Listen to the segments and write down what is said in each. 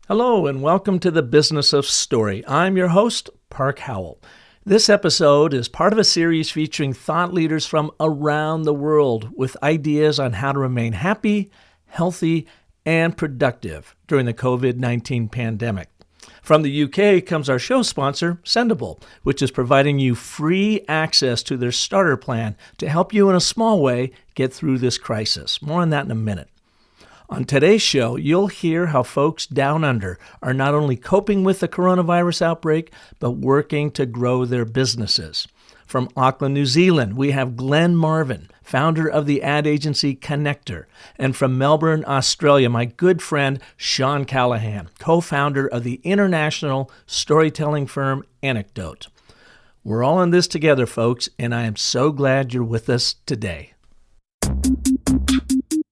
Hello and welcome to the Business of Story. I'm your host, Park Howell. This episode is part of a series featuring thought leaders from around the world with ideas on how to remain happy, healthy, and productive during the COVID-19 pandemic. From the UK comes our show sponsor, Sendable, which is providing you free access to their starter plan to help you in a small way get through this crisis. More on that in a minute. On today's show, you'll hear how folks down under are not only coping with the coronavirus outbreak, but working to grow their businesses. From Auckland, New Zealand, we have Glen Marvin, founder of the ad agency Konnector. And from Melbourne, Australia, my good friend Shawn Callahan, co-founder of the international storytelling firm Anecdote. We're all in this together, folks, and I am so glad you're with us today.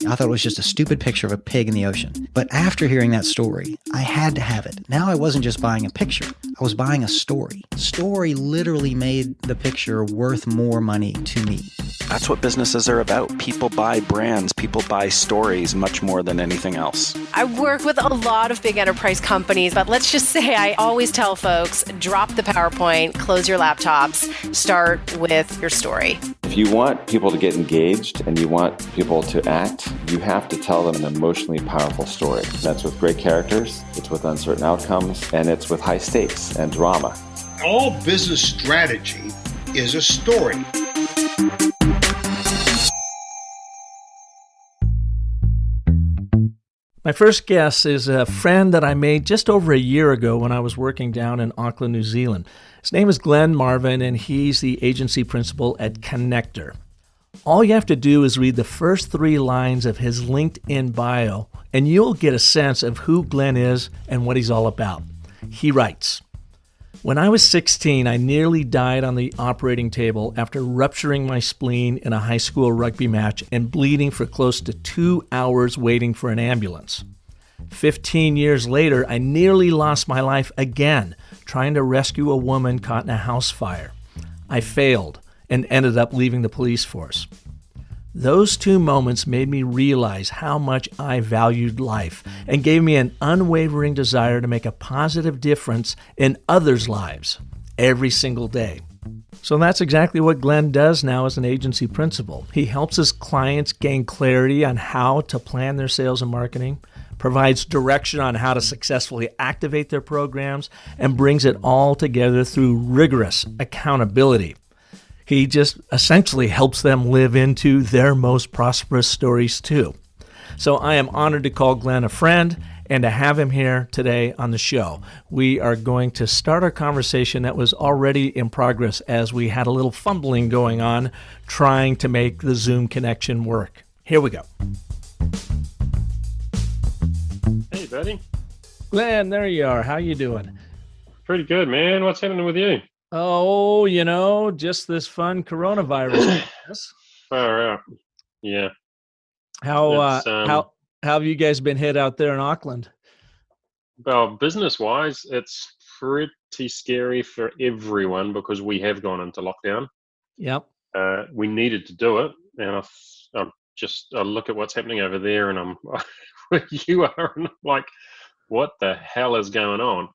I thought it was just a stupid picture of a pig in the ocean. But after hearing that story, I had to have it. Now I wasn't just buying a picture. I was buying a story. Story literally made the picture worth more money to me. That's what businesses are about. People buy brands. People buy stories much more than anything else. I work with a lot of big enterprise companies, but let's just say I always tell folks, drop the PowerPoint, close your laptops, start with your story. If you want people to get engaged and you want people to act, you have to tell them an emotionally powerful story. That's with great characters, it's with uncertain outcomes, and it's with high stakes and drama. All business strategy is a story. My first guest is a friend that I made just over a year ago when I was working down in Auckland, New Zealand. His name is Glen Marvin, and he's the agency principal at Konnector. All you have to do is read the first 3 lines of his LinkedIn bio, and you'll get a sense of who Glen is and what he's all about. He writes, "When I was 16, I nearly died on the operating table after rupturing my spleen in a high school rugby match and bleeding for close to 2 hours waiting for an ambulance. 15 years later, I nearly lost my life again trying to rescue a woman caught in a house fire. I failed and ended up leaving the police force. Those 2 moments made me realize how much I valued life and gave me an unwavering desire to make a positive difference in others' lives every single day." So that's exactly what Glen does now as an agency principal. He helps his clients gain clarity on how to plan their sales and marketing, provides direction on how to successfully activate their programs, and brings it all together through rigorous accountability. He just essentially helps them live into their most prosperous stories too. So I am honored to call Glen a friend and to have him here today on the show. We are going to start our conversation that was already in progress as we had a little fumbling going on trying to make the Zoom connection work. Here we go. Hey, buddy. Glen, there you are. How you doing? Pretty good, man. What's happening with you? Oh, just this fun coronavirus. Far out. Yeah. How have you guys been hit out there in Auckland? Well, business-wise, it's pretty scary for everyone because we have gone into lockdown. Yep. We needed to do it, and I look at what's happening over there, and I'm where you are, and I'm like, what the hell is going on?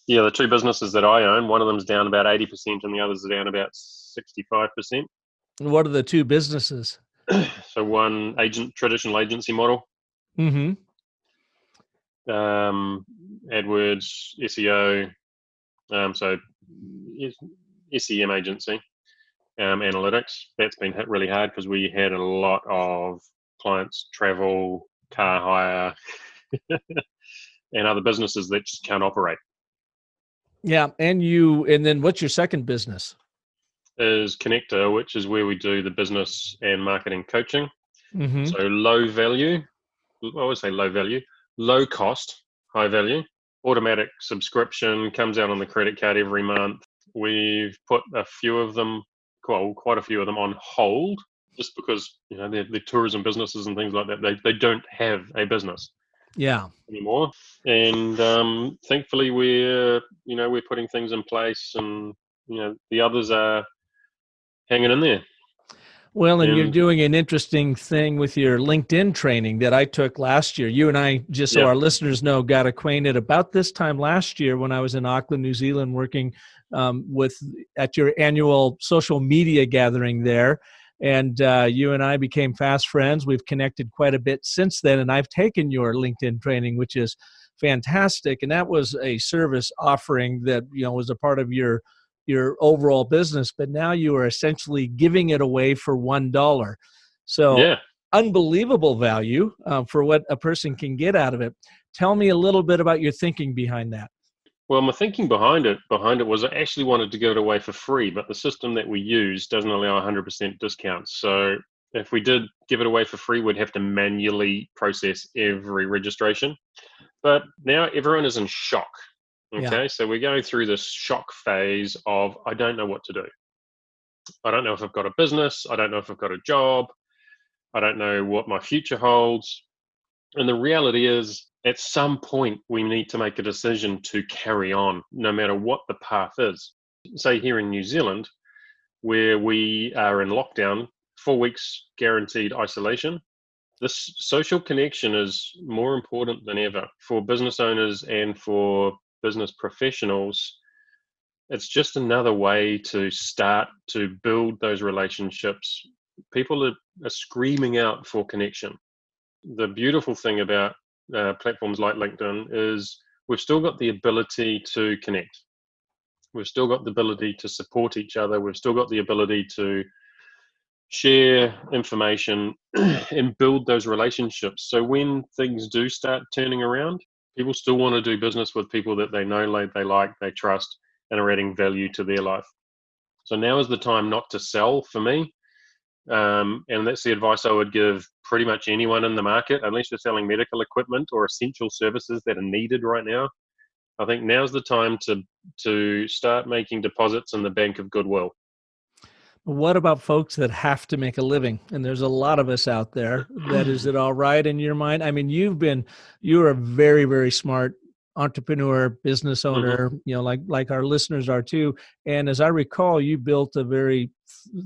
Yeah, the 2 businesses that I own, one of them's down about 80% and the others are down about 65%. What are the 2 businesses? So one traditional agency model. Mm-hmm. AdWords, SEO, so SEM agency, analytics. That's been hit really hard because we had a lot of clients travel, car hire, and other businesses that just can't operate. Yeah, and then what's your second business? Is Konnector, which is where we do the business and marketing coaching. Mm-hmm. So low value, I always say low value, low cost, high value, automatic subscription, comes out on the credit card every month. We've put a few of them, quite a few of them on hold just because they're tourism businesses and things like that. They don't have a business. Yeah. Anymore, and thankfully we're putting things in place, and the others are hanging in there. Well, and you're And doing an interesting thing with your LinkedIn training that I took last year. You and I, just so yeah, our listeners know, got acquainted about this time last year when I was in Auckland, New Zealand, working at your annual social media gathering there. And you and I became fast friends. We've connected quite a bit since then, and I've taken your LinkedIn training, which is fantastic. And that was a service offering that was a part of your overall business, but now you are essentially giving it away for $1. So yeah. unbelievable value for what a person can get out of it. Tell me a little bit about your thinking behind that. Well, my thinking behind it was I actually wanted to give it away for free, but the system that we use doesn't allow 100% discounts. So if we did give it away for free, we'd have to manually process every registration. But now everyone is in shock. Okay, Yeah. so we're going through this shock phase of I don't know what to do. I don't know if I've got a business. I don't know if I've got a job. I don't know what my future holds. And the reality is, at some point, we need to make a decision to carry on, no matter what the path is. Say here in New Zealand, where we are in lockdown, 4 weeks guaranteed isolation, this social connection is more important than ever for business owners and for business professionals. It's just another way to start to build those relationships. People are screaming out for connection. The beautiful thing about platforms like LinkedIn is we've still got the ability to connect. We've still got the ability to support each other. We've still got the ability to share information and build those relationships. So when things do start turning around, people still want to do business with people that they know, they like, they trust, and are adding value to their life. So now is the time not to sell for me. And that's the advice I would give pretty much anyone in the market, unless you're selling medical equipment or essential services that are needed right now. I think now's the time to start making deposits in the bank of goodwill. What about folks that have to make a living? And there's a lot of us out there. Is it all right in your mind? I mean, you're a very, very smart entrepreneur, business owner, like our listeners are too. And as I recall, you built a very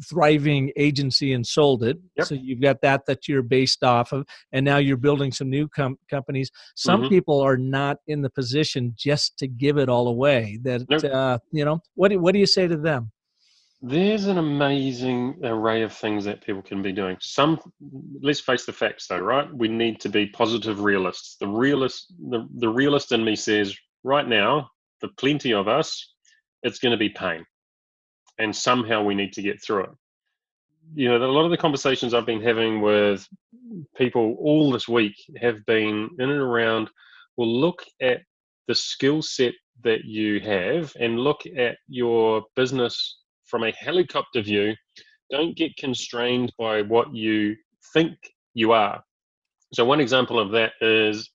thriving agency and sold it. Yep. So you've got that you're based off of, and now you're building some new companies. Some Mhm. people are not in the position just to give it all away. Nope. What do you say to them? There's an amazing array of things that people can be doing. Let's face the facts though, right? We need to be positive realists. The realist in me says right now, for plenty of us, it's going to be pain. And somehow we need to get through it. A lot of the conversations I've been having with people all this week have been in and around, well, look at the skill set that you have and look at your business from a helicopter view. Don't get constrained by what you think you are. So one example of that is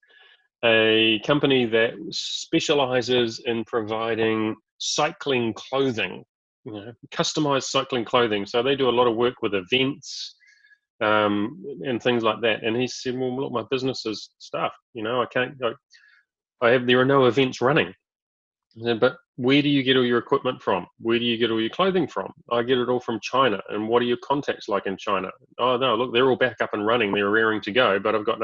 a company that specializes in providing cycling clothing, customized cycling clothing. So they do a lot of work with events and things like that. And he said, well, look, my business is stuffed. I can't go. There are no events running. But where do you get all your equipment from? Where do you get all your clothing from? I get it all from China. And what are your contacts like in China? Oh, no, look, they're all back up and running. They're raring to go, but I've got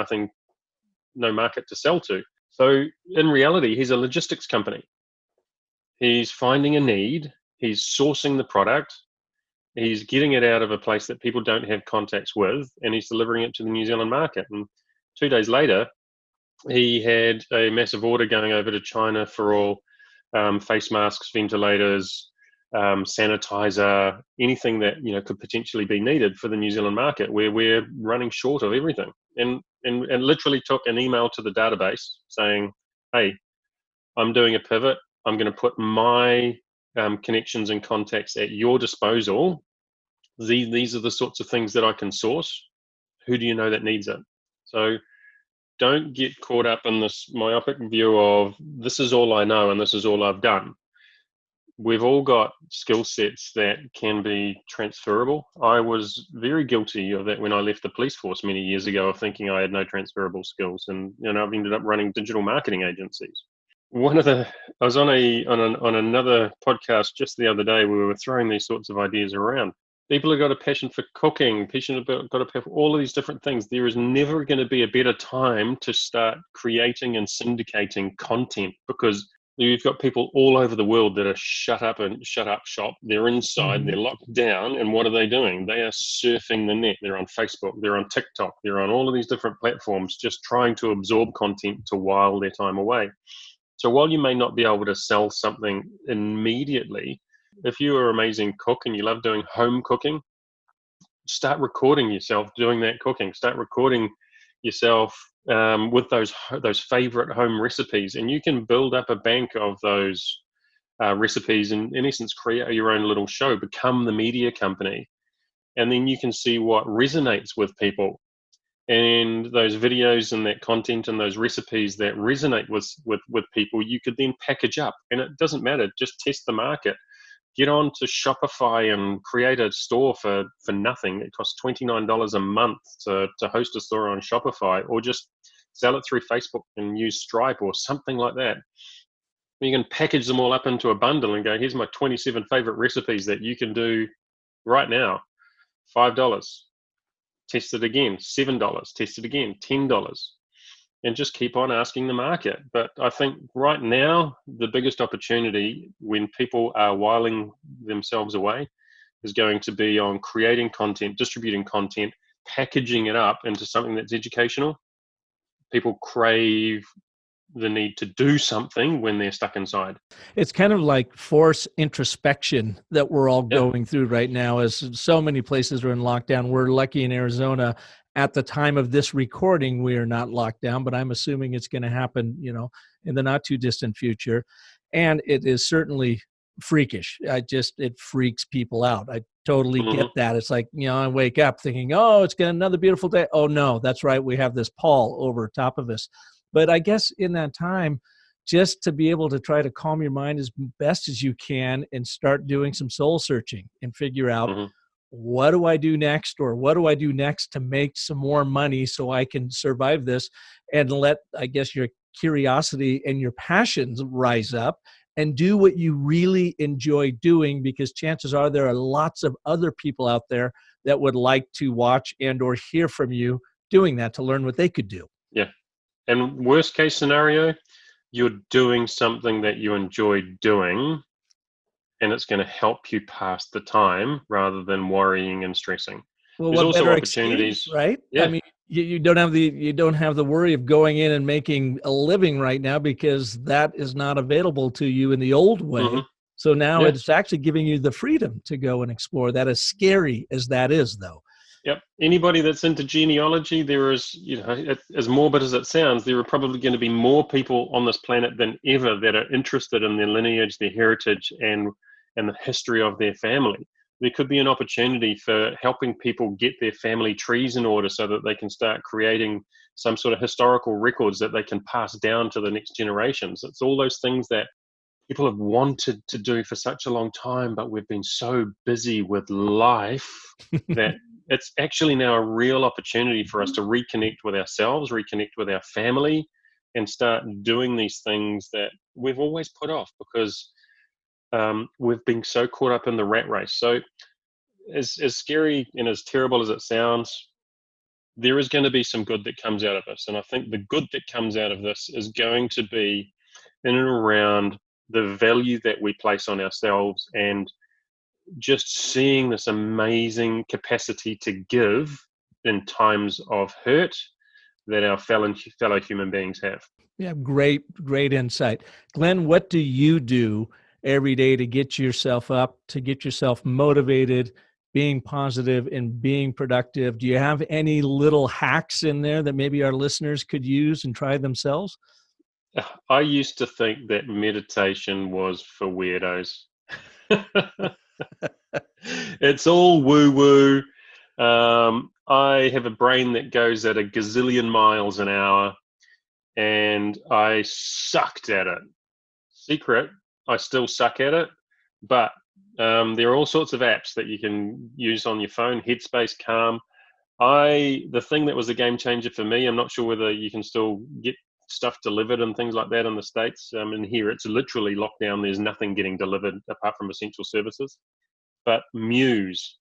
no market to sell to. So in reality, he's a logistics company. He's finding a need. He's sourcing the product. He's getting it out of a place that people don't have contacts with, and he's delivering it to the New Zealand market. And 2 days later, he had a massive order going over to China for all face masks, ventilators, sanitizer, anything that could potentially be needed for the New Zealand market, where we're running short of everything. And literally took an email to the database saying, "Hey, I'm doing a pivot. I'm going to put my connections and contacts at your disposal. These are the sorts of things that I can source. Who do you know that needs it?" So don't get caught up in this myopic view of this is all I know and this is all I've done. We've all got skill sets that can be transferable. I was very guilty of that when I left the police force many years ago, of thinking I had no transferable skills, and I've ended up running digital marketing agencies. I was on another podcast just the other day where we were throwing these sorts of ideas around, People have got a passion for cooking, got a passion for all of these different things. There is never going to be a better time to start creating and syndicating content, because you've got people all over the world that are shut up shop. They're inside, they're locked down, and what are they doing? They are surfing the net. They're on Facebook, they're on TikTok, they're on all of these different platforms, just trying to absorb content to while their time away. So while you may not be able to sell something immediately, if you're an amazing cook and you love doing home cooking, start recording yourself doing that cooking. Start recording yourself with those favorite home recipes, and you can build up a bank of those recipes, and in essence create your own little show, become the media company, and then you can see what resonates with people. And those videos and that content and those recipes that resonate with people, you could then package up. And it doesn't matter, just test the market. Get on to Shopify and create a store for nothing. It costs $29 a month to host a store on Shopify, or just sell it through Facebook and use Stripe or something like that. You can package them all up into a bundle and go, here's my 27 favorite recipes that you can do right now. $5. Test it again, $7. Test it again, $10. And just keep on asking the market. But I think right now, the biggest opportunity when people are whiling themselves away is going to be on creating content, distributing content, packaging it up into something that's educational. People crave the need to do something when they're stuck inside. It's kind of like forced introspection that we're all going through right now, as so many places are in lockdown. We're lucky in Arizona. At the time of this recording, we are not locked down, but I'm assuming it's going to happen, in the not too distant future. And it is certainly freakish. It freaks people out. I totally get that. It's like, I wake up thinking, oh, it's going to another beautiful day. Oh no, that's right. We have this pall over top of us. But I guess in that time, just to be able to try to calm your mind as best as you can and start doing some soul searching and figure out, what do I do next, or what do I do next to make some more money so I can survive this, and let, I guess, your curiosity and your passions rise up and do what you really enjoy doing, because chances are there are lots of other people out there that would like to watch and or hear from you doing that, to learn what they could do. Yeah. And worst case scenario, you're doing something that you enjoy doing, and it's going to help you pass the time rather than worrying and stressing. Well, there's what also better opportunities, excuse, right? Yeah. I mean, you don't have the worry of going in and making a living right now, because that is not available to you in the old way. So now it's actually giving you the freedom to go and explore that, as scary as that is, though. Yep. Anybody that's into genealogy, there is, as morbid as it sounds, there are probably going to be more people on this planet than ever that are interested in their lineage, their heritage, and the history of their family. There could be an opportunity for helping people get their family trees in order so that they can start creating some sort of historical records that they can pass down to the next generations. It's all those things that people have wanted to do for such a long time, but we've been so busy with life that it's actually now a real opportunity for us to reconnect with ourselves, reconnect with our family, and start doing these things that we've always put off, because we've been so caught up in the rat race. So as scary and as terrible as it sounds, there is going to be some good that comes out of this. And I think the good that comes out of this is going to be in and around the value that we place on ourselves, and just seeing this amazing capacity to give in times of hurt that our fellow human beings have. Yeah, great insight. Glen, what do you do every day to get yourself up, to get yourself motivated, being positive and being productive? Do you have any little hacks in there that maybe our listeners could use and try themselves? I used to think that meditation was for weirdos. It's all woo-woo. I have a brain that goes at a gazillion miles an hour, and I sucked at it. Secret, I still suck at it, but there are all sorts of apps that you can use on your phone, Headspace, Calm. The thing that was a game changer for me, I'm not sure whether you can still get stuff delivered and things like that in the States. And here it's literally lockdown. There's nothing getting delivered apart from essential services. But Muse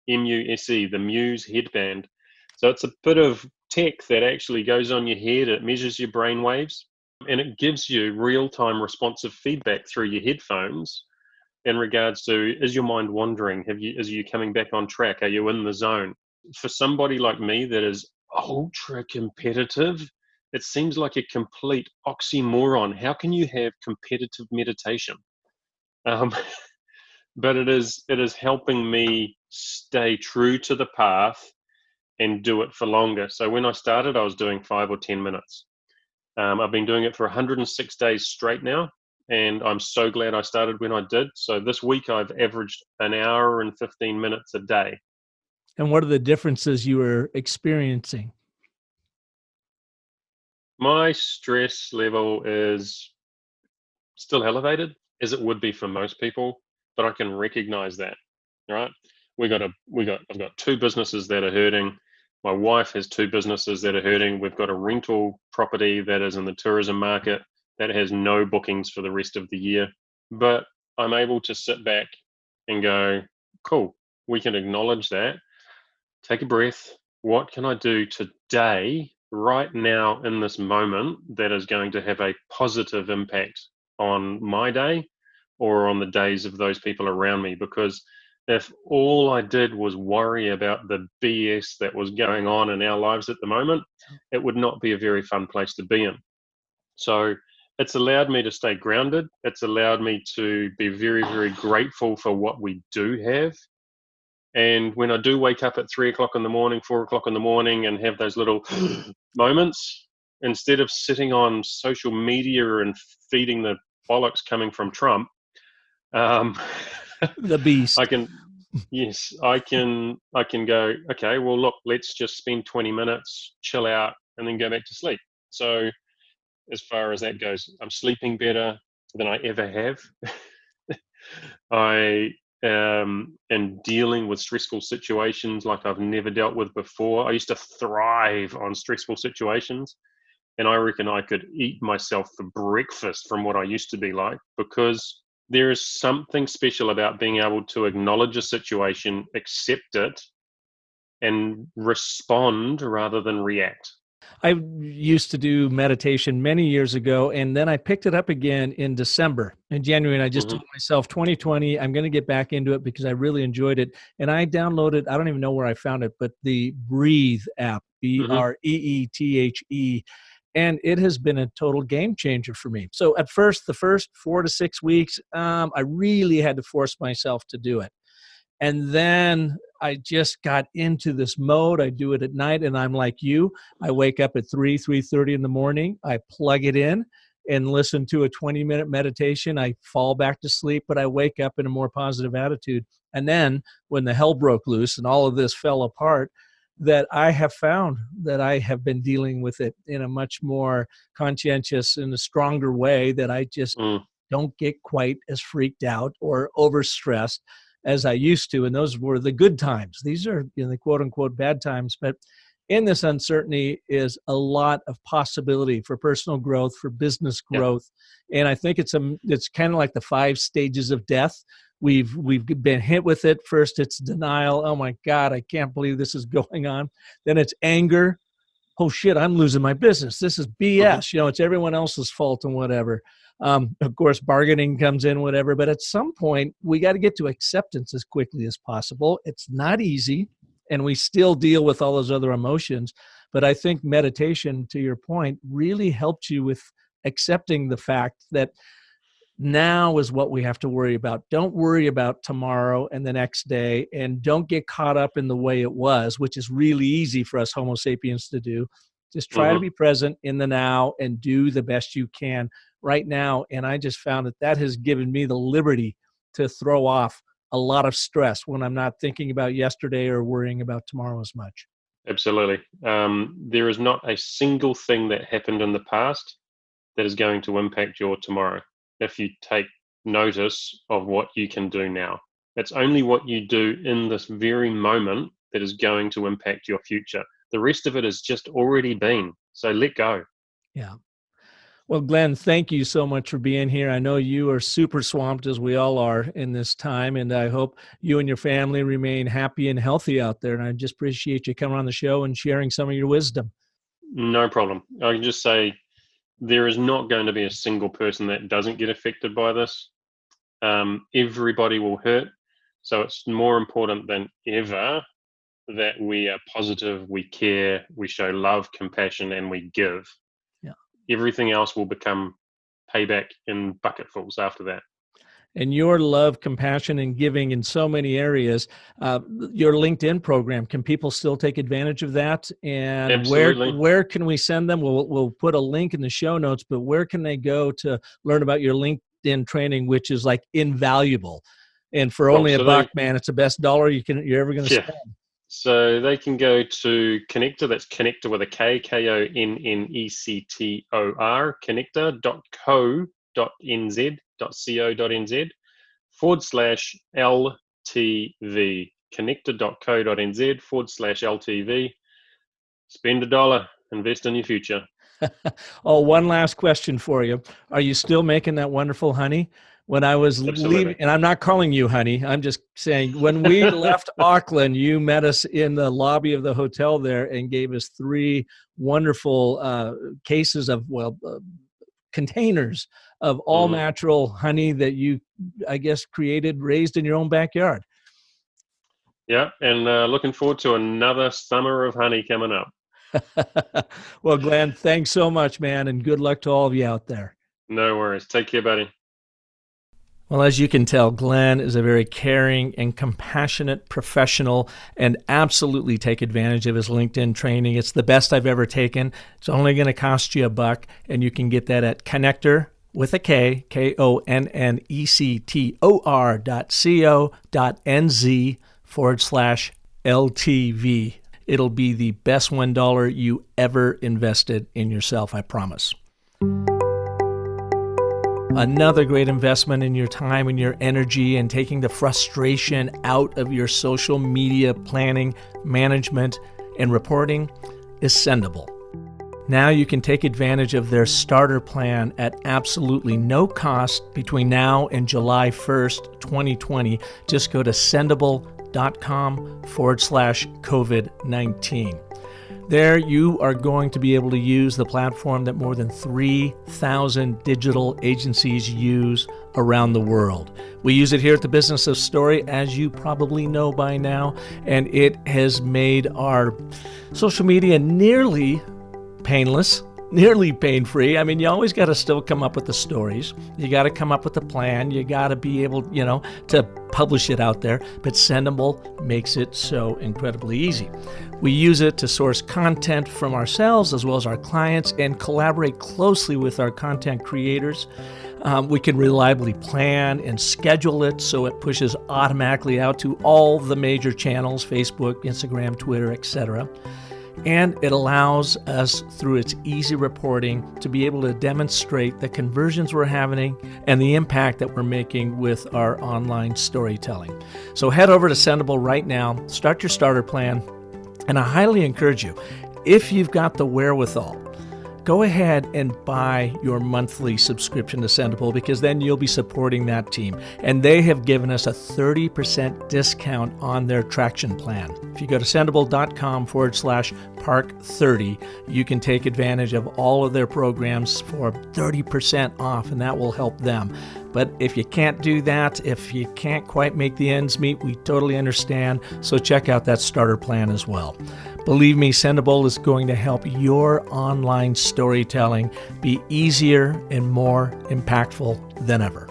MUSE, the Muse Headband. So it's a bit of tech that actually goes on your head. It measures your brain waves, and it gives you real-time responsive feedback through your headphones in regards to, is your mind wandering? Is you coming back on track? Are you in the zone? For somebody like me that is ultra competitive, it seems like a complete oxymoron. How can you have competitive meditation? But it is helping me stay true to the path and do it for longer. So when I started, I was doing 5 or 10 minutes. I've been doing it for 106 days straight now, and I'm so glad I started when I did. So this week I've averaged an hour and 15 minutes a day. And what are the differences you were experiencing? My stress level is still elevated, as it would be for most people, but I can recognize that. Right? I've got 2 businesses that are hurting. My wife has 2 businesses that are hurting. We've got a rental property that is in the tourism market that has no bookings for the rest of the year. But I'm able to sit back and go, cool, we can acknowledge that. Take a breath. What can I do today, right now, in this moment, that is going to have a positive impact on my day or on the days of those people around me? Because if all I did was worry about the BS that was going on in our lives at the moment, it would not be a very fun place to be in. So it's allowed me to stay grounded. It's allowed me to be very, very grateful for what we do have. And when I do wake up at 3 o'clock in the morning, 4 o'clock in the morning, and have those little moments, instead of sitting on social media and feeding the bollocks coming from Trump, The beast. I can go, okay, well, look, let's just spend 20 minutes, chill out, and then go back to sleep. So as far as that goes, I'm sleeping better than I ever have. I am dealing with stressful situations like I've never dealt with before. I used to thrive on stressful situations, and I reckon I could eat myself for breakfast from what I used to be like, because there is something special about being able to acknowledge a situation, accept it, and respond rather than react. I used to do meditation many years ago, and then I picked it up again in December and January, and I just told myself 2020, I'm going to get back into it because I really enjoyed it. And I downloaded, I don't even know where I found it, but the Breathe app, BREETHE. And it has been a total game changer for me. So at first, the first 4 to 6 weeks, I really had to force myself to do it. And then I just got into this mode. I do it at night, and I'm like you. I wake up at 3:30 in the morning. I plug it in and listen to a 20-minute meditation. I fall back to sleep, but I wake up in a more positive attitude. And then when the hell broke loose and all of this fell apart, that I have found that I have been dealing with it in a much more conscientious and a stronger way, that I just don't get quite as freaked out or overstressed as I used to. And those were the good times. These are, the quote unquote bad times. But in this uncertainty is a lot of possibility for personal growth, for business growth. And I think it's kind of like the 5 stages of death. We've been hit with it. First, it's denial. Oh my God, I can't believe this is going on. Then it's anger. Oh shit, I'm losing my business. This is BS. It's everyone else's fault and whatever. Of course, bargaining comes in, whatever. But at some point, we got to get to acceptance as quickly as possible. It's not easy, and we still deal with all those other emotions. But I think meditation, to your point, really helped you with accepting the fact that now is what we have to worry about. Don't worry about tomorrow and the next day, and don't get caught up in the way it was, which is really easy for us Homo sapiens to do. Just try to be present in the now and do the best you can right now. And I just found that has given me the liberty to throw off a lot of stress when I'm not thinking about yesterday or worrying about tomorrow as much. Absolutely. There is not a single thing that happened in the past that is going to impact your tomorrow if you take notice of what you can do now. It's only what you do in this very moment that is going to impact your future. The rest of it has just already been. So let go. Yeah. Well, Glenn, thank you so much for being here. I know you are super swamped, as we all are in this time, and I hope you and your family remain happy and healthy out there. And I just appreciate you coming on the show and sharing some of your wisdom. No problem. I can just say there is not going to be a single person that doesn't get affected by this. Everybody will hurt. So it's more important than ever that we are positive, we care, we show love, compassion, and we give. Yeah. Everything else will become payback in bucketfuls after that. And your love, compassion, and giving in so many areas. Your LinkedIn program, can people still take advantage of that? And Absolutely. where can we send them? We'll put a link in the show notes, but where can they go to learn about your LinkedIn training, which is like invaluable? And for only $1, man, it's the best dollar you're ever going to spend. So they can go to Konnector, that's Konnector with a K, Konnector, konnector.co.nz.co.nz/LTV, konnector.co.nz/LTV. Spend $1, invest in your future. Oh, one last question for you. Are you still making that wonderful honey? When I was leaving, and I'm not calling you honey, I'm just saying when we left Aukland, you met us in the lobby of the hotel there and gave us 3 wonderful cases of, containers of all natural honey that you, I guess, raised in your own backyard. Yeah, and looking forward to another summer of honey coming up. Well, Glenn, thanks so much, man, and good luck to all of you out there. No worries. Take care, buddy. Well, as you can tell, Glenn is a very caring and compassionate professional, and absolutely take advantage of his LinkedIn training. It's the best I've ever taken. It's only going to cost you $1, and you can get that at Konnector with a K, KONNECTOR.co.nz/LTV. It'll be the best $1 you ever invested in yourself, I promise. Another great investment in your time and your energy and taking the frustration out of your social media planning, management, and reporting is Sendable. Now you can take advantage of their starter plan at absolutely no cost between now and July 1st, 2020. Just go to sendable.com/COVID-19. There you are going to be able to use the platform that more than 3,000 digital agencies use around the world. We use it here at the Business of Story, as you probably know by now, and it has made our social media nearly painless, nearly pain-free. I mean, you always got to still come up with the stories. You got to come up with a plan. You got to be able, to publish it out there. But Sendable makes it so incredibly easy. We use it to source content from ourselves as well as our clients and collaborate closely with our content creators. We can reliably plan and schedule it so it pushes automatically out to all the major channels, Facebook, Instagram, Twitter, etc. And it allows us, through its easy reporting, to be able to demonstrate the conversions we're having and the impact that we're making with our online storytelling. So head over to Sendable right now, start your starter plan, and I highly encourage you, if you've got the wherewithal, go ahead and buy your monthly subscription to Sendable, because then you'll be supporting that team. And they have given us a 30% discount on their traction plan. If you go to sendable.com/park30, you can take advantage of all of their programs for 30% off, and that will help them. But if you can't do that, if you can't quite make the ends meet, we totally understand. So check out that starter plan as well. Believe me, Sendable is going to help your online storytelling be easier and more impactful than ever.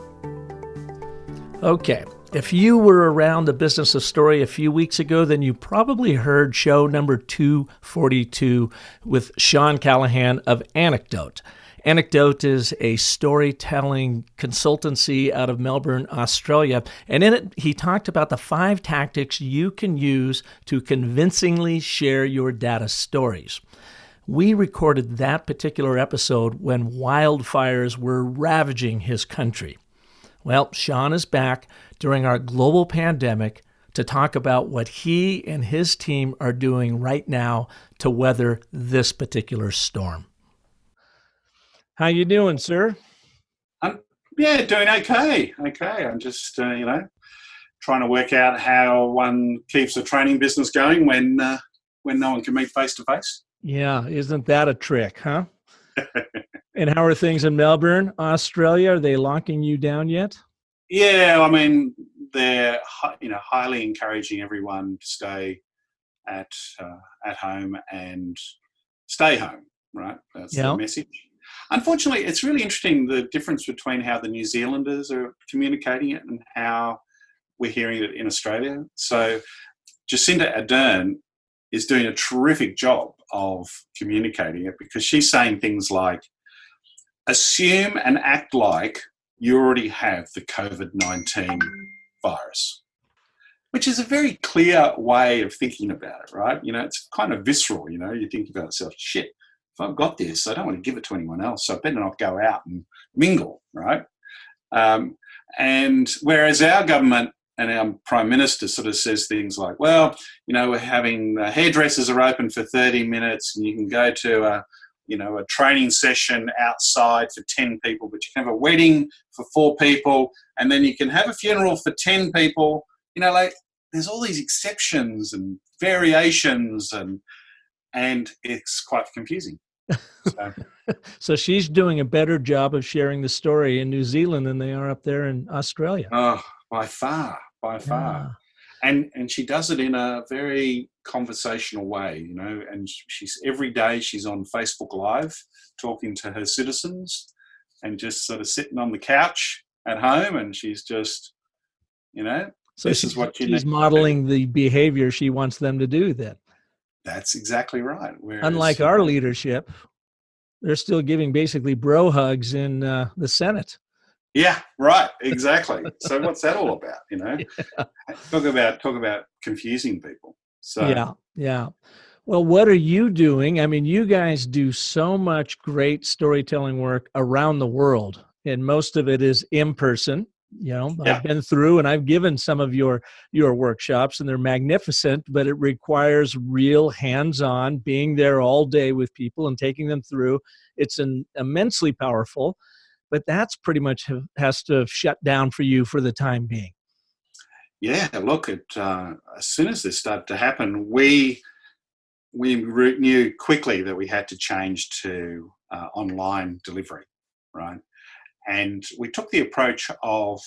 Okay, if you were around the Business of Story a few weeks ago, then you probably heard show number 242 with Shawn Callahan of Anecdote. Anecdote is a storytelling consultancy out of Melbourne, Australia. And in it, he talked about the 5 tactics you can use to convincingly share your data stories. We recorded that particular episode when wildfires were ravaging his country. Well, Shawn is back during our global pandemic to talk about what he and his team are doing right now to weather this particular storm. How you doing, sir? Yeah, doing okay. Okay, I'm just trying to work out how one keeps a training business going when no one can meet face to face. Yeah, isn't that a trick, huh? And how are things in Melbourne, Australia? Are they locking you down yet? Yeah, I mean they're highly encouraging everyone to stay at home and stay home. Right, that's the message. Unfortunately, it's really interesting the difference between how the New Zealanders are communicating it and how we're hearing it in Australia. So Jacinda Ardern is doing a terrific job of communicating it because she's saying things like, assume and act like you already have the COVID-19 virus, which is a very clear way of thinking about it, right? It's kind of visceral, you think about yourself, shit, if I've got this, I don't want to give it to anyone else, so I better not go out and mingle, right? And whereas our government and our Prime Minister sort of says things like, well, we're having hairdressers are open for 30 minutes and you can go to a training session outside for 10 people, but you can have a wedding for 4 people and then you can have a funeral for 10 people. There's all these exceptions and variations and it's quite confusing. So she's doing a better job of sharing the story in New Zealand than they are up there in Australia. Oh, by far. Yeah. And she does it in a very conversational way, and she's every day she's on Facebook Live talking to her citizens and just sort of sitting on the couch at home, and she's just, so this is what she's modeling the behavior she wants them to do then. That's exactly right. Whereas, unlike our leadership, they're still giving basically bro hugs in the Senate. Yeah, right. Exactly. So what's that all about? Yeah. Talk about confusing people. So yeah. Well, what are you doing? I mean, you guys do so much great storytelling work around the world, and most of it is in person. I've been through and I've given some of your workshops, and they're magnificent, but it requires real hands-on, being there all day with people and taking them through. It's immensely powerful, but that's pretty much has to have shut down for you for the time being. Yeah, look, as soon as this started to happen, we knew quickly that we had to change to online delivery, right? And we took the approach of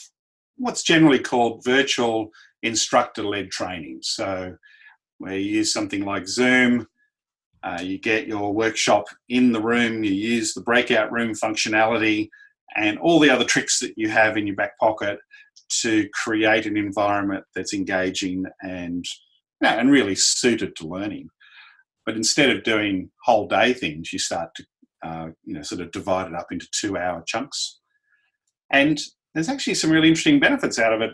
what's generally called virtual instructor-led training. So where you use something like Zoom, you get your workshop in the room, you use the breakout room functionality and all the other tricks that you have in your back pocket to create an environment that's engaging and really suited to learning. But instead of doing whole day things, you start to sort of divide it up into 2-hour chunks. And there's actually some really interesting benefits out of it.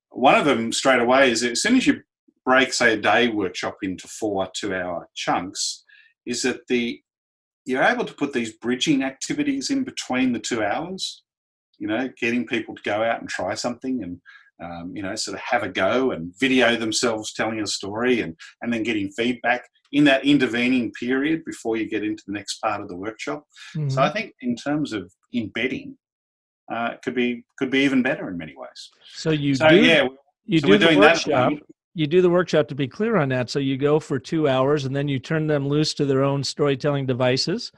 One of them straight away is as soon as you break, say, a day workshop into 4 2-hour chunks, is that you're able to put these bridging activities in between the 2 hours, getting people to go out and try something and, sort of have a go and video themselves telling a story and then getting feedback in that intervening period before you get into the next part of the workshop. Mm-hmm. So I think in terms of embedding, it could be even better in many ways. You do the workshop, to be clear on that. So you go for 2 hours and then you turn them loose to their own storytelling devices.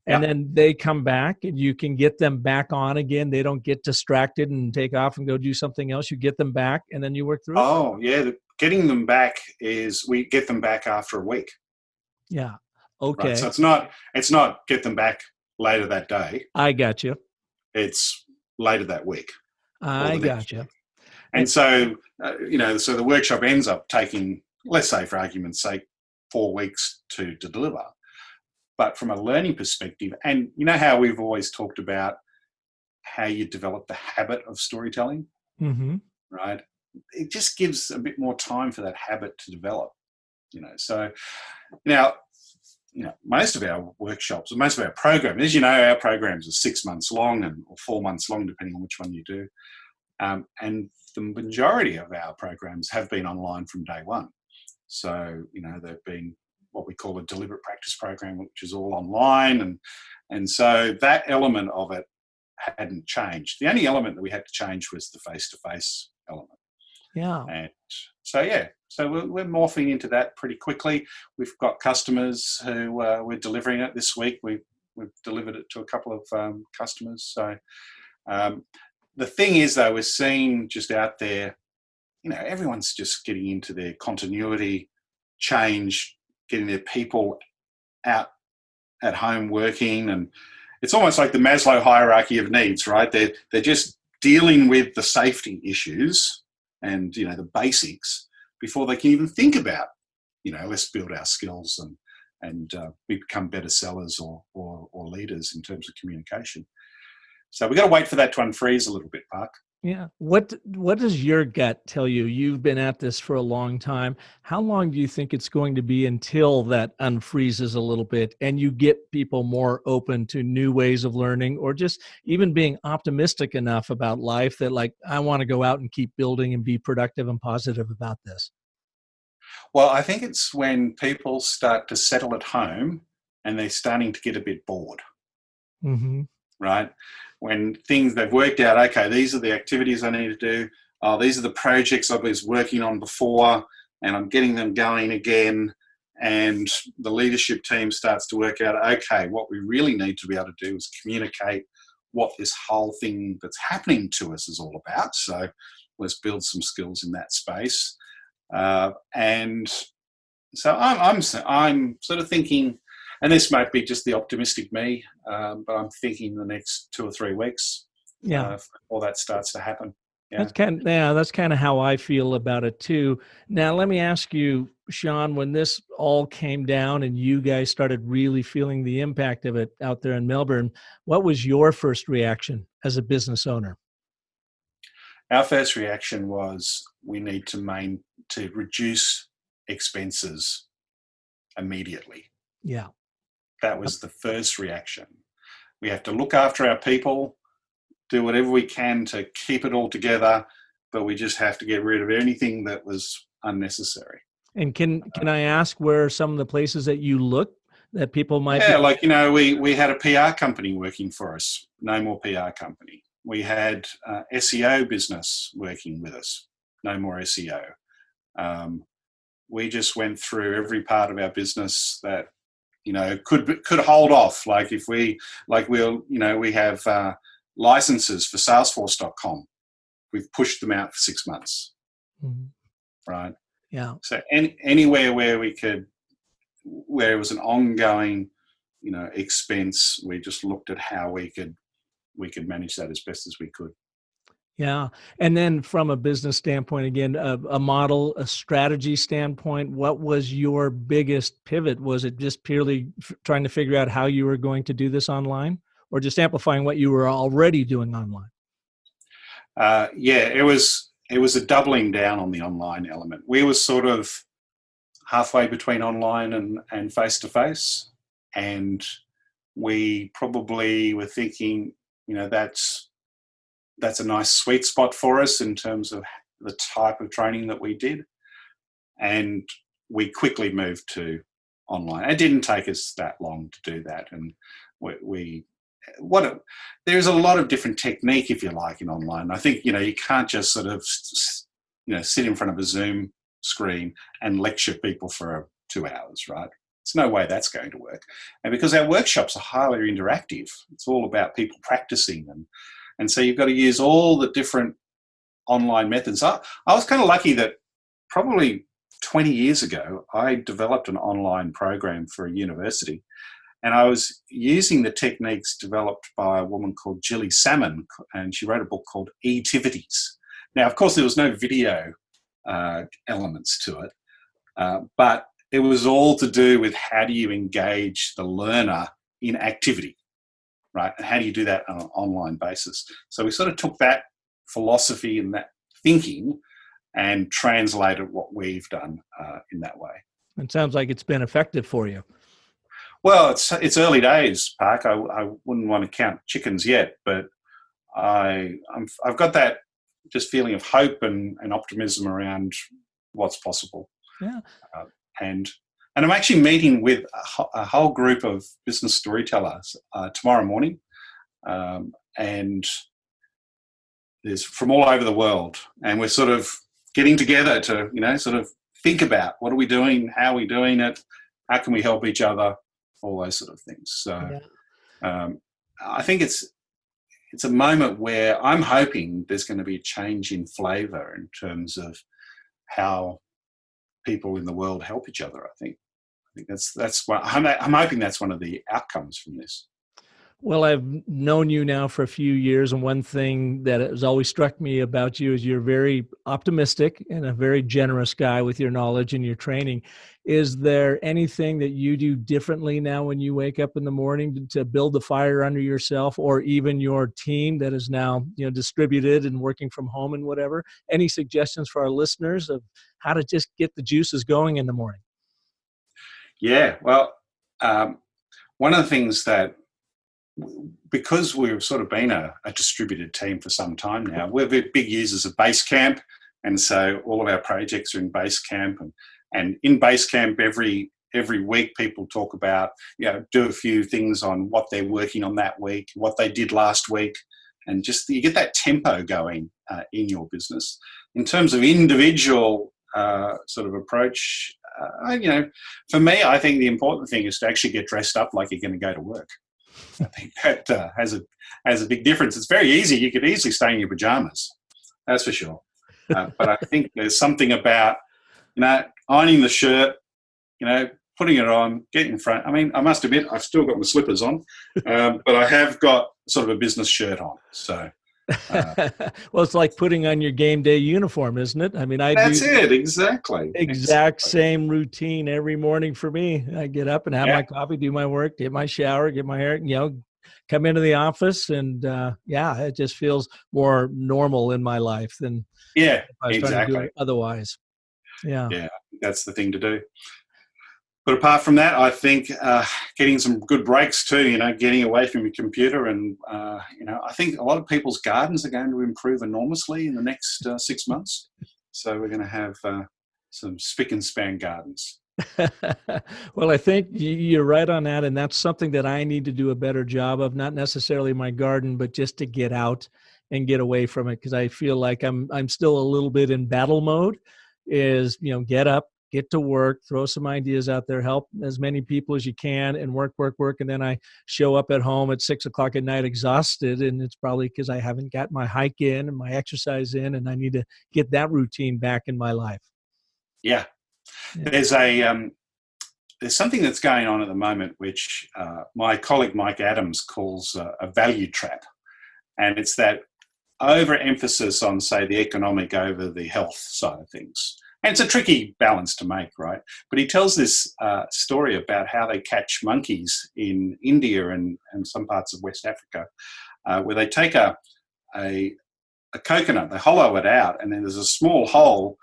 And then they come back and you can get them back on again. They don't get distracted and take off and go do something else. You get them back and then you work through it. Oh, yeah. Getting them back is we get them back after a week. Yeah. Okay. Right? So it's not get them back later that day. I got you. It's later that week. I got you. And so, so the workshop ends up taking, let's say for argument's sake, 4 weeks to deliver. But from a learning perspective, and how we've always talked about how you develop the habit of storytelling, right? It just gives a bit more time for that habit to develop, So now, most of our workshops, most of our programs, as you know, our programs are 6 months long or 4 months long, depending on which one you do. And the majority of our programs have been online from day one. So, they've been what we call a deliberate practice program, which is all online. And so that element of it hadn't changed. The only element that we had to change was the face-to-face element. Yeah. And so, so we're morphing into that pretty quickly. We've got customers who we're delivering it this week. We've delivered it to a couple of customers. So the thing is, though, we're seeing just out there, everyone's just getting into their continuity change, getting their people out at home working, and it's almost like the Maslow hierarchy of needs, right? They're just dealing with the safety issues and the basics before they can even think about let's build our skills and we become better sellers or leaders in terms of communication. So we've got to wait for that to unfreeze a little bit, Park. Yeah. What does your gut tell you? You've been at this for a long time. How long do you think it's going to be until that unfreezes a little bit and you get people more open to new ways of learning, or just even being optimistic enough about life that, like, I want to go out and keep building and be productive and positive about this? Well, I think it's when people start to settle at home and they're starting to get a bit bored. Mm-hmm. Right? When they've worked out, okay, these are the activities I need to do. These are the projects I was working on before, and I'm getting them going again. And the leadership team starts to work out, okay, what we really need to be able to do is communicate what this whole thing that's happening to us is all about. So let's build some skills in that space. And so I'm sort of thinking, and this might be just the optimistic me, but I'm thinking the next 2 or 3 weeks, all that starts to happen. Yeah. That's kind of how I feel about it too. Now, let me ask you, Shawn, when this all came down and you guys started really feeling the impact of it out there in Melbourne, what was your first reaction as a business owner? Our first reaction was we need to reduce expenses immediately. Yeah. That was the first reaction. We have to look after our people, do whatever we can to keep it all together, but we just have to get rid of anything that was unnecessary. And can I ask where some of the places that you look that people might be? Like, we had a PR company working for us, no more PR company. We had SEO business working with us, no more SEO. We just went through every part of our business that could hold off. Like if we have licenses for Salesforce.com. We've pushed them out for 6 months. Mm-hmm. Right. Yeah. So anywhere where it was an ongoing, expense, we just looked at how we could manage that as best as we could. Yeah. And then from a business standpoint, again, a model, a strategy standpoint, what was your biggest pivot? Was it just purely trying to figure out how you were going to do this online, or just amplifying what you were already doing online? It was a doubling down on the online element. We were sort of halfway between online and face-to-face. And we probably were thinking, that's a nice sweet spot for us in terms of the type of training that we did. And we quickly moved to online. It didn't take us that long to do that. And there's a lot of different technique, if you like, in online. I think, you can't just sort of, sit in front of a Zoom screen and lecture people for 2 hours, right? There's no way that's going to work. And because our workshops are highly interactive, it's all about people practicing and so you've got to use all the different online methods. I was kind of lucky that probably 20 years ago, I developed an online program for a university, and I was using the techniques developed by a woman called Jilly Salmon, and she wrote a book called E-tivities. Now, of course, there was no video elements to it, but it was all to do with how do you engage the learner in activity. Right? And how do you do that on an online basis? So we sort of took that philosophy and that thinking and translated what we've done in that way. It sounds like it's been effective for you. Well, it's early days, Park. I wouldn't want to count chickens yet, but I've got that just feeling of hope and optimism around what's possible. Yeah. And And I'm actually meeting with a whole group of business storytellers tomorrow morning. And there's from all over the world. And we're sort of getting together to, sort of think about what are we doing, how are we doing it, how can we help each other, all those sort of things. So I think it's a moment where I'm hoping there's going to be a change in flavour in terms of how people in the world help each other. I think that's what I'm hoping that's one of the outcomes from this. Well, I've known you now for a few years, and one thing that has always struck me about you is you're very optimistic and a very generous guy with your knowledge and your training. Is there anything that you do differently now when you wake up in the morning to build the fire under yourself, or even your team that is now distributed and working from home and whatever? Any suggestions for our listeners of how to just get the juices going in the morning? Yeah, well, one of the things that, because we've sort of been a distributed team for some time now, we're big users of Basecamp, and so all of our projects are in Basecamp, and in Basecamp every week people talk about, do a few things on what they're working on that week, what they did last week, and just you get that tempo going in your business. In terms of individual sort of approach, for me, I think the important thing is to actually get dressed up like you're going to go to work. I think that has a big difference. It's very easy. You could easily stay in your pajamas, that's for sure. But I think there's something about, ironing the shirt, putting it on, getting in front. I mean, I must admit, I've still got my slippers on, but I have got sort of a business shirt on. So, well, it's like putting on your game day uniform, isn't it? I mean, that's it, exactly. Exact same routine every morning for me. I get up and have my coffee, do my work, get my shower, get my hair, come into the office, and it just feels more normal in my life than if I was trying to do it otherwise. Yeah, that's the thing to do. But apart from that, I think getting some good breaks too, getting away from your computer, and I think a lot of people's gardens are going to improve enormously in the next 6 months. So we're going to have some spick and span gardens. Well, I think you're right on that, and that's something that I need to do a better job of. Not necessarily my garden, but just to get out and get away from it, because I feel like I'm still a little bit in battle mode. Is get up, get to work, throw some ideas out there, help as many people as you can, and work. And then I show up at home at 6 o'clock at night exhausted, and it's probably because I haven't got my hike in and my exercise in, and I need to get that routine back in my life. Yeah. There's something that's going on at the moment, which my colleague Mike Adams calls a value trap. And it's that overemphasis on, say, the economic over the health side of things. And it's a tricky balance to make, right? But he tells this story about how they catch monkeys in India and some parts of West Africa, where they take a coconut, they hollow it out, and then there's a small hole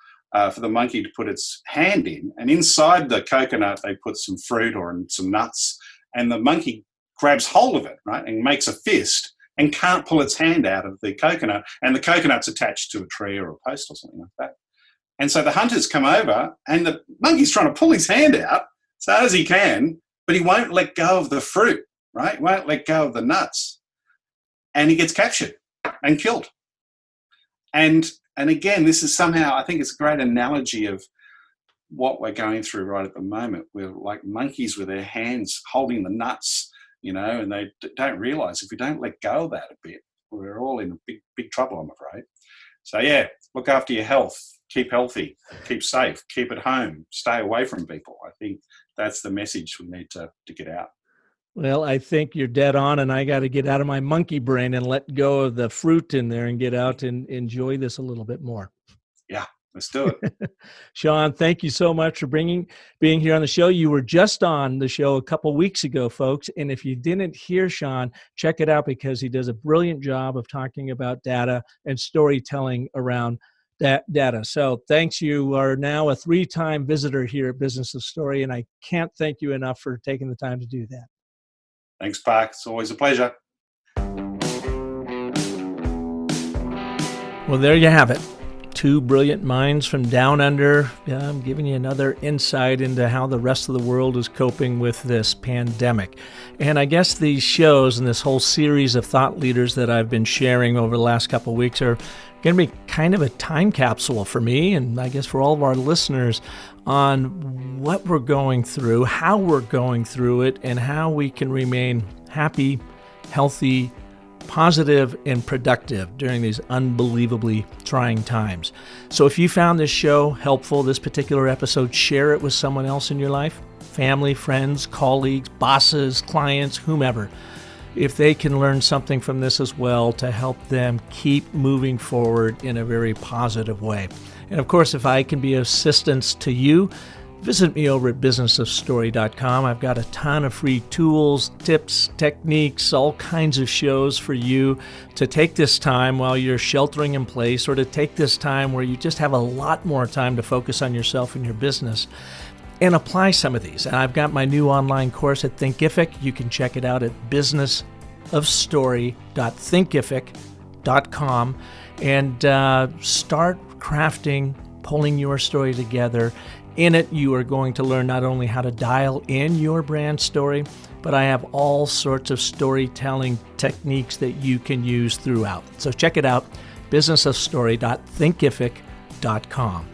for the monkey to put its hand in. And inside the coconut, they put some fruit or some nuts, and the monkey grabs hold of it, right, and makes a fist and can't pull its hand out of the coconut. And the coconut's attached to a tree or a post or something like that. And so the hunters come over, and the monkey's trying to pull his hand out as hard as he can, but he won't let go of the fruit, right? He won't let go of the nuts. And he gets captured and killed. And again, this is somehow, I think it's a great analogy of what we're going through right at the moment. We're like monkeys with their hands holding the nuts, and they don't realise if we don't let go of that a bit, we're all in big, big trouble, I'm afraid. So, look after your health. Keep healthy, keep safe, keep at home, stay away from people. I think that's the message we need to get out. Well, I think you're dead on, and I got to get out of my monkey brain and let go of the fruit in there and get out and enjoy this a little bit more. Yeah, let's do it. Shawn, thank you so much for being here on the show. You were just on the show a couple weeks ago, folks, and if you didn't hear Shawn, check it out, because he does a brilliant job of talking about data and storytelling around that data. So thanks. You are now a 3-time visitor here at Business of Story, and I can't thank you enough for taking the time to do that. Thanks, Park. It's always a pleasure. Well, there you have it. two brilliant minds from down under. I'm giving you another insight into how the rest of the world is coping with this pandemic. And I guess these shows and this whole series of thought leaders that I've been sharing over the last couple of weeks are going to be kind of a time capsule for me, and I guess for all of our listeners, on what we're going through, how we're going through it, and how we can remain happy, healthy, positive, and productive during these unbelievably trying times. So if you found this show helpful, this particular episode, share it with someone else in your life, family, friends, colleagues, bosses, clients, whomever. If they can learn something from this as well to help them keep moving forward in a very positive way. And of course, if I can be of assistance to you, visit me over at businessofstory.com. I've got a ton of free tools, tips, techniques, all kinds of shows for you to take this time while you're sheltering in place, or to take this time where you just have a lot more time to focus on yourself and your business and apply some of these. And I've got my new online course at Thinkific. You can check it out at businessofstory.thinkific.com and start crafting, pulling your story together. In it, you are going to learn not only how to dial in your brand story, but I have all sorts of storytelling techniques that you can use throughout. So check it out, businessofstory.thinkific.com.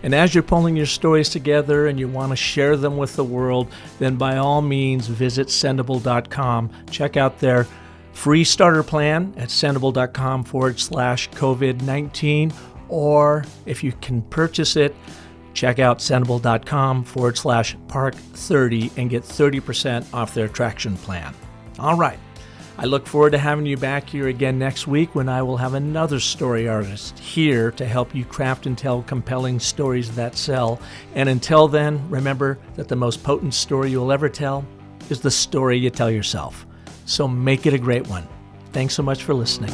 And as you're pulling your stories together and you want to share them with the world, then by all means visit Sendable.com. Check out their free starter plan at Sendable.com/COVID-19, or if you can purchase it, check out Sendable.com/Park30 and get 30% off their traction plan. All right. I look forward to having you back here again next week when I will have another story artist here to help you craft and tell compelling stories that sell. And until then, remember that the most potent story you'll ever tell is the story you tell yourself. So make it a great one. Thanks so much for listening.